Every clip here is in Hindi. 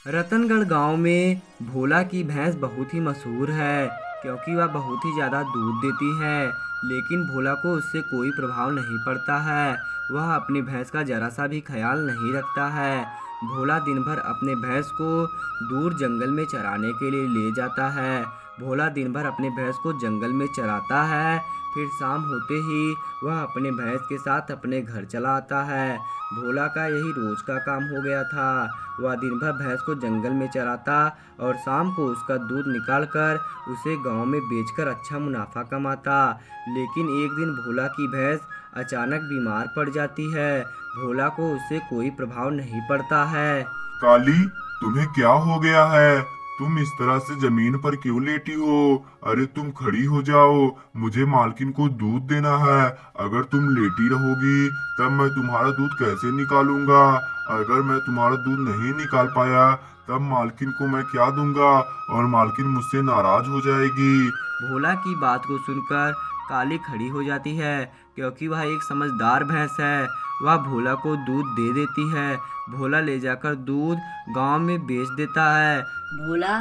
रतनगढ़ गांव में भोला की भैंस बहुत ही मशहूर है क्योंकि वह बहुत ही ज़्यादा दूध देती है। लेकिन भोला को उससे कोई प्रभाव नहीं पड़ता है। वह अपनी भैंस का जरा सा भी ख्याल नहीं रखता है। भोला दिन भर अपने भैंस को दूर जंगल में चराने के लिए ले जाता है। भोला दिन भर अपने भैंस को जंगल में चराता है। फिर शाम होते ही वह अपने भैंस के साथ अपने घर चला आता है। भोला का यही रोज का काम हो गया था। वह दिन भर भैंस को जंगल में चराता और शाम को उसका दूध निकालकर उसे गांव में बेचकर अच्छा मुनाफा कमाता। लेकिन एक दिन भोला की भैंस अचानक बीमार पड़ जाती है। भोला को उससे कोई प्रभाव नहीं पड़ता है। काली, तुम्हें क्या हो गया है? तुम इस तरह से जमीन पर क्यों लेटी हो? अरे तुम खड़ी हो जाओ, मुझे मालकिन को दूध देना है। अगर तुम लेटी रहोगी तब मैं तुम्हारा दूध कैसे निकालूंगा? अगर मैं तुम्हारा दूध नहीं निकाल पाया तब मालकिन को मैं क्या दूंगा और मालकिन मुझसे नाराज हो जाएगी। भोला की बात को सुनकर काली खड़ी हो जाती है क्योंकि वह एक समझदार भैंस है। वह भोला को दूध दे देती है। भोला ले जाकर दूध गांव में बेच देता है। भोला,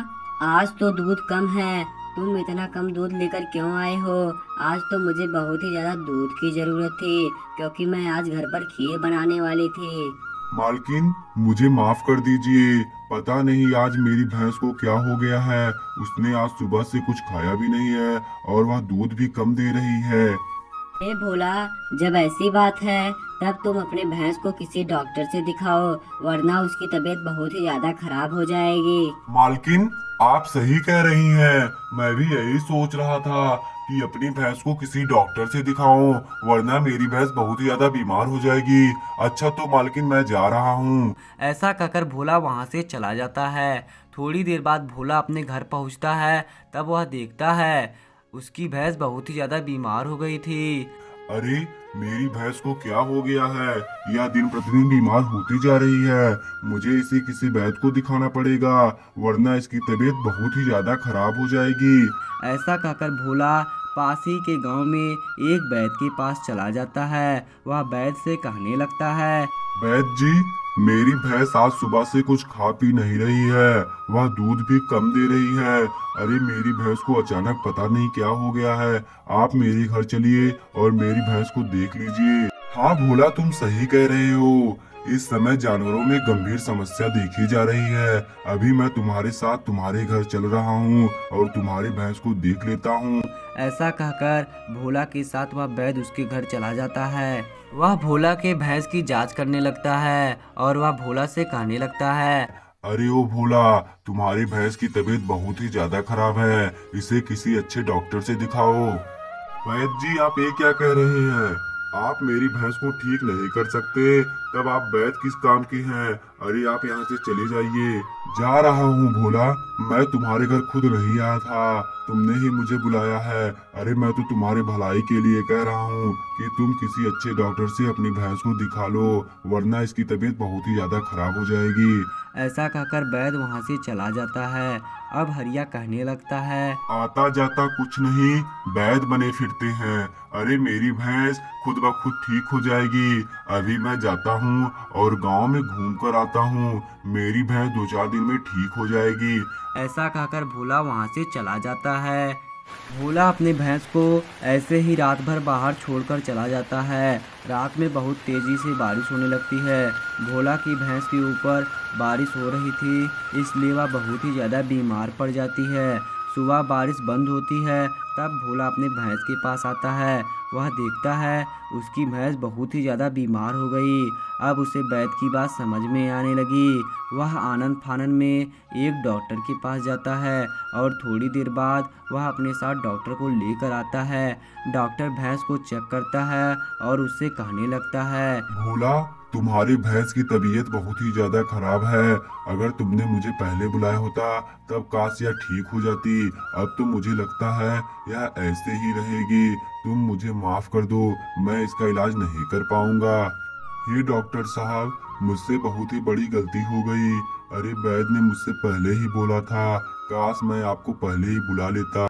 आज तो दूध कम है। तुम इतना कम दूध लेकर क्यों आए हो? आज तो मुझे बहुत ही ज्यादा दूध की जरूरत थी क्योंकि मैं आज घर पर खीर बनाने वाली थी। मालकिन, मुझे माफ कर दीजिए। पता नहीं आज मेरी भैंस को क्या हो गया है। उसने आज सुबह से कुछ खाया भी नहीं है और वह दूध भी कम दे रही है। ए भोला, जब ऐसी बात है तब तुम अपने भैंस को किसी डॉक्टर से दिखाओ, वरना उसकी तबीयत बहुत ही ज्यादा खराब हो जाएगी। मालकिन, आप सही कह रही हैं। मैं भी यही सोच रहा था कि अपनी भैंस को किसी डॉक्टर से दिखाऊं, वरना मेरी भैंस बहुत ही ज्यादा बीमार हो जाएगी। अच्छा तो मालकिन, मैं जा रहा हूँ। ऐसा कहकर भोला वहां से चला जाता है। थोड़ी देर बाद भोला अपने घर पहुंचता है। तब वह देखता है उसकी भैंस बहुत ही ज़्यादा बीमार हो गई थी। अरे, मेरी भैंस को क्या हो गया है? यह दिन प्रतिदिन बीमार होती जा रही है। मुझे इसे किसी वैद्य को दिखाना पड़ेगा, वरना इसकी तबीयत बहुत ही ज्यादा खराब हो जाएगी। ऐसा कहकर भोला पास ही के गांव में एक वैद्य के पास चला जाता है। वह वैद्य से कहने लगता है, वैद्य जी, मेरी भैंस आज सुबह से कुछ खा पी नहीं रही है। वह दूध भी कम दे रही है। अरे मेरी भैंस को अचानक पता नहीं क्या हो गया है। आप मेरे घर चलिए और मेरी भैंस को देख लीजिए। हाँ भोला, तुम सही कह रहे हो। इस समय जानवरों में गंभीर समस्या देखी जा रही है। अभी मैं तुम्हारे साथ तुम्हारे घर चल रहा हूँ और तुम्हारी भैंस को देख लेता हूँ। ऐसा कहकर भोला के साथ वह वैद्य उसके घर चला जाता है। वह भोला के भैंस की जांच करने लगता है और वह भोला से कहने लगता है, अरे ओ भोला, तुम्हारी भैंस की तबीयत बहुत ही ज्यादा खराब है। इसे किसी अच्छे डॉक्टर से दिखाओ। वैद्य जी, आप ये क्या कह रहे हैं? आप मेरी भैंस को ठीक नहीं कर सकते, तब आप वैद्य किस काम की हैं? अरे आप यहाँ से चले जाइए। जा रहा हूँ भोला, मैं तुम्हारे घर खुद नहीं आया था, तुमने ही मुझे बुलाया है। अरे मैं तो तुम्हारे भलाई के लिए कह रहा हूँ कि तुम किसी अच्छे डॉक्टर से अपनी भैंस को दिखा लो, वरना इसकी तबीयत बहुत ही ज्यादा खराब हो जाएगी। ऐसा कहकर वैद्य वहां से चला जाता है। अब हरिया कहने लगता है, आता जाता कुछ नहीं, वैद्य बने फिरते हैं। अरे मेरी भैंस खुद ब खुद ठीक हो जाएगी। अभी मैं जाता हूँ और गांव में घूम कर आता हूँ। मेरी भैंस 2-4 दिन में ठीक हो जाएगी। ऐसा कहकर भोला वहां से चला जाता है। भोला अपने भैंस को ऐसे ही रात भर बाहर छोड़कर चला जाता है। रात में बहुत तेजी से बारिश होने लगती है। भोला की भैंस के ऊपर बारिश हो रही थी, इसलिए वह बहुत ही ज़्यादा बीमार पड़ जाती है। सुबह बारिश बंद होती है, तब भोला अपने भैंस के पास आता है। वह देखता है उसकी भैंस बहुत ही ज़्यादा बीमार हो गई। अब उसे वैद्य की बात समझ में आने लगी। वह आनंद फानन में एक डॉक्टर के पास जाता है और थोड़ी देर बाद वह अपने साथ डॉक्टर को लेकर आता है। डॉक्टर भैंस को चेक करता है और उससे कहने लगता है, भोला, तुम्हारी भैंस की तबीयत बहुत ही ज्यादा खराब है। अगर तुमने मुझे पहले बुलाया होता तब काश यह ठीक हो जाती। अब तो मुझे लगता है यह ऐसे ही रहेगी। तुम मुझे माफ कर दो, मैं इसका इलाज नहीं कर पाऊंगा। हे डॉक्टर साहब, मुझसे बहुत ही बड़ी गलती हो गई। अरे वैद्य ने मुझसे पहले ही बोला था, काश मैं आपको पहले ही बुला लेता।